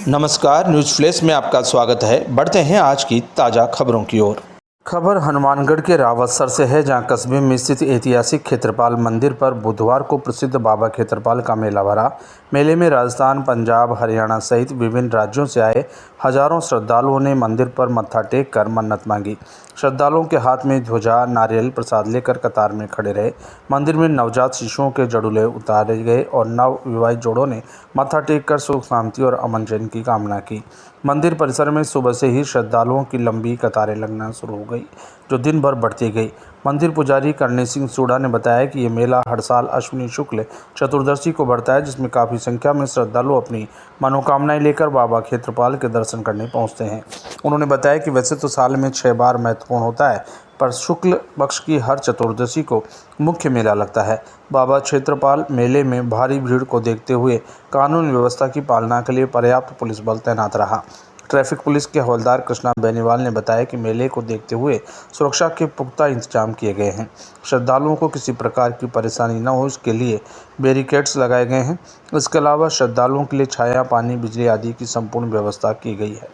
नमस्कार, news flash में आपका स्वागत है। बढ़ते हैं आज की ताज़ा खबरों की ओर। खबर हनुमानगढ़ के रावतसर से है, जहां कस्बे में स्थित ऐतिहासिक क्षेत्रपाल मंदिर पर बुधवार को प्रसिद्ध बाबा क्षेत्रपाल का मेला भरा। मेले में राजस्थान, पंजाब, हरियाणा सहित विभिन्न राज्यों से आए हजारों श्रद्धालुओं ने मंदिर पर मत्था टेक कर मन्नत मांगी। श्रद्धालुओं के हाथ में ध्वजा, नारियल, प्रसाद लेकर कतार में खड़े रहे। मंदिर में नवजात शिशुओं के जड़ूले उतारे गए और नव विवाहित जोड़ों ने मत्था टेक कर सुख शांति और अमन चैन की कामना की। मंदिर परिसर में सुबह से ही श्रद्धालुओं की लंबी कतारें लगना शुरू हो गई, जो दिन भर बढ़ती गई। मंदिर पुजारी करणी सिंह सूड़ा ने बताया कि ये मेला हर साल अश्विनी शुक्ल चतुर्दशी को बढ़ता है, जिसमें काफ़ी संख्या में श्रद्धालु अपनी मनोकामनाएं लेकर बाबा क्षेत्रपाल के दर्शन करने पहुंचते हैं। उन्होंने बताया कि वैसे तो साल में 6 बार महत्वपूर्ण होता है, पर शुक्ल पक्ष की हर चतुर्दशी को मुख्य मेला लगता है। बाबा क्षेत्रपाल मेले में भारी भीड़ को देखते हुए कानून व्यवस्था की पालना के लिए पर्याप्त पुलिस बल तैनात रहा। ट्रैफिक पुलिस के हवलदार कृष्णा बेनीवाल ने बताया कि मेले को देखते हुए सुरक्षा के पुख्ता इंतजाम किए गए हैं। श्रद्धालुओं को किसी प्रकार की परेशानी न हो, इसके लिए बैरिकेड्स लगाए गए हैं। इसके अलावा श्रद्धालुओं के लिए छाया, पानी, बिजली आदि की संपूर्ण व्यवस्था की गई है।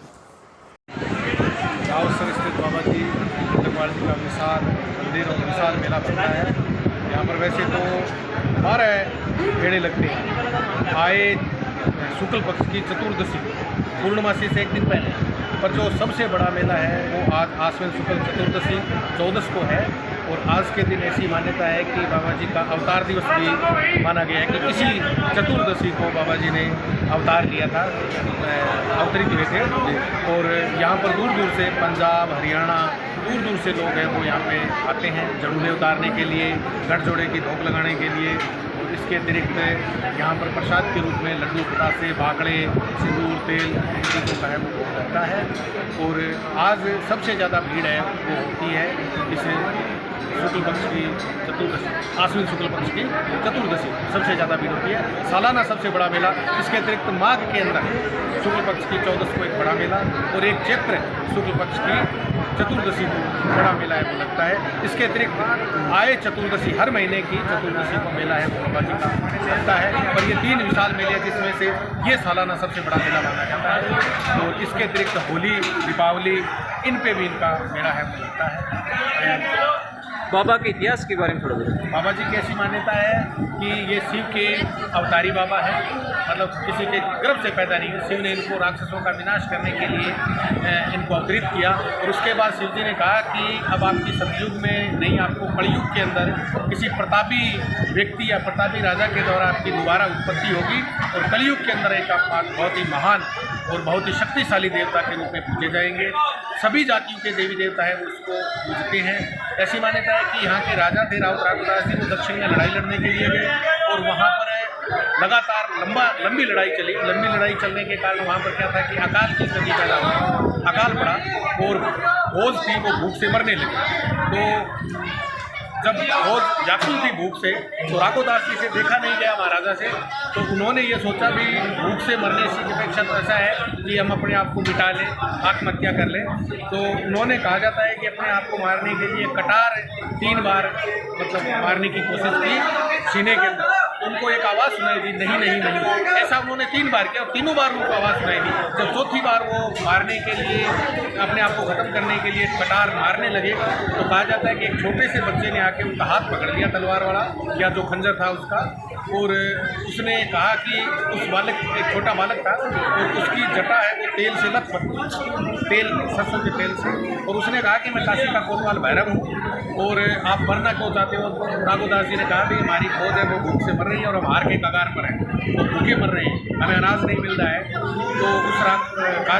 रावतसर स्थित बाबा जी क्षेत्रपाल जी का विशाल मंदिर और विशाल मेला चलता है। यहाँ पर वैसे तो 12 मेले लगते हैं। आए शुक्ल पक्ष की चतुर्दशी पूर्णमासी से एक दिन पहले, पर जो सबसे बड़ा मेला है वो आज आश्विन शुक्ल चतुर्दशी 14 को है। और आज के दिन ऐसी मान्यता है कि बाबा जी का अवतार दिवस भी माना गया है कि इसी चतुर्दशी को बाबा जी ने अवतार लिया था, अवतरित हुए थे। और यहाँ पर दूर दूर से पंजाब, हरियाणा, दूर दूर से लोग हैं वो यहाँ पे आते हैं जड़ूले उतारने के लिए, गठजोड़े की भोग लगाने के लिए। और इसके अतिरिक्त यहाँ पर प्रसाद के रूप में लड्डू, बतासे, बाकड़े, सिंदूर, तेल चीज़ों का है वो भोग लगता है। और आज सबसे ज़्यादा भीड़ है वो होती है इस शुक्ल पक्ष की चतुर्दशी, आश्विन शुक्ल पक्ष की चतुर्दशी सबसे ज़्यादा भीड़ होती है। सालाना सबसे बड़ा मेला। इसके अतिरिक्त माघ के अंदर शुक्ल पक्ष की 14 को एक बड़ा मेला और एक चैत्र शुक्ल पक्ष की चतुर्दशी को बड़ा मेला है वो लगता है। इसके अतिरिक्त आए चतुर्दशी, हर महीने की चतुर्दशी को मेला है बाबा जी का लगता है। और ये 3 विशाल मेले हैं, जिसमें से ये सालाना सबसे बड़ा मेला माना जाता है। और इसके अतिरिक्त होली, दीपावली, इन पे भी इनका मेला है वो लगता है। बाबा के इतिहास के बारे में थोड़ा बताइए। बाबा जी की ऐसी मान्यता है कि ये शिव के अवतारी बाबा हैं, मतलब किसी के गर्भ से पैदा नहीं हुए। शिव ने इनको राक्षसों का विनाश करने के लिए इनको अवतरित किया। और उसके बाद शिव जी ने कहा कि अब आपकी सतयुग में नहीं, आपको कलयुग के अंदर किसी प्रतापी व्यक्ति या प्रतापी राजा के द्वारा आपकी दोबारा उत्पत्ति होगी। और कलयुग के अंदर एक आप बहुत ही महान और बहुत ही शक्तिशाली देवता के रूप में पूजे जाएंगे। सभी जातियों के देवी देवता है वो उसको पूजते हैं। ऐसी मान्यता है कि यहाँ के राजा थे रावतराज जी, वो दक्षिण में लड़ाई लड़ने के लिए गए और वहाँ पर लगातार लंबी लड़ाई चली। लंबी लड़ाई चलने के कारण वहाँ पर क्या था कि अकाल की स्थिति पैदा हुई, अकाल पड़ा और भोज थी वो भूख से मरने लगी। तो जब भोज व्याकुल थी भूख से, तो राघोदास जी से देखा नहीं गया महाराजा से, तो उन्होंने ये सोचा भी भूख से मरने की अपेक्षा तो ऐसा है कि हम अपने आप को मिटा लें, आत्महत्या कर लें। तो उन्होंने, कहा जाता है कि अपने आप को मारने के लिए कटार 3 बार मतलब मारने की कोशिश की सीने के अंदर। उनको एक आवाज़ सुनाई दी, नहीं नहीं नहीं। ऐसा उन्होंने 3 बार किया और तीनों बार उनको आवाज़ सुनाई दी। जब चौथी बार वो मारने के लिए, अपने आप को ख़त्म करने के लिए कटार मारने लगे, तो कहा जाता है कि एक छोटे से बच्चे ने आके उनका हाथ पकड़ लिया, तलवार वाला या जो खंजर था उसका। और उसने कहा कि उस बालक, एक छोटा बालक था और उसकी जटा है वो तेल से लथपथ, तेल, सरसों के तेल से। और उसने कहा कि मैं काशी का कोतवाल भैरव हूँ और आप मरना क्यों चाहते हो। तो राघोदास जी ने कहा कि हमारी फौज है वो भूख से मर रही है और हम हार के कगार पर हैं, वो भूखे मर रहे हैं, हमें अनाज नहीं मिल रहा है। तो उस रात कहा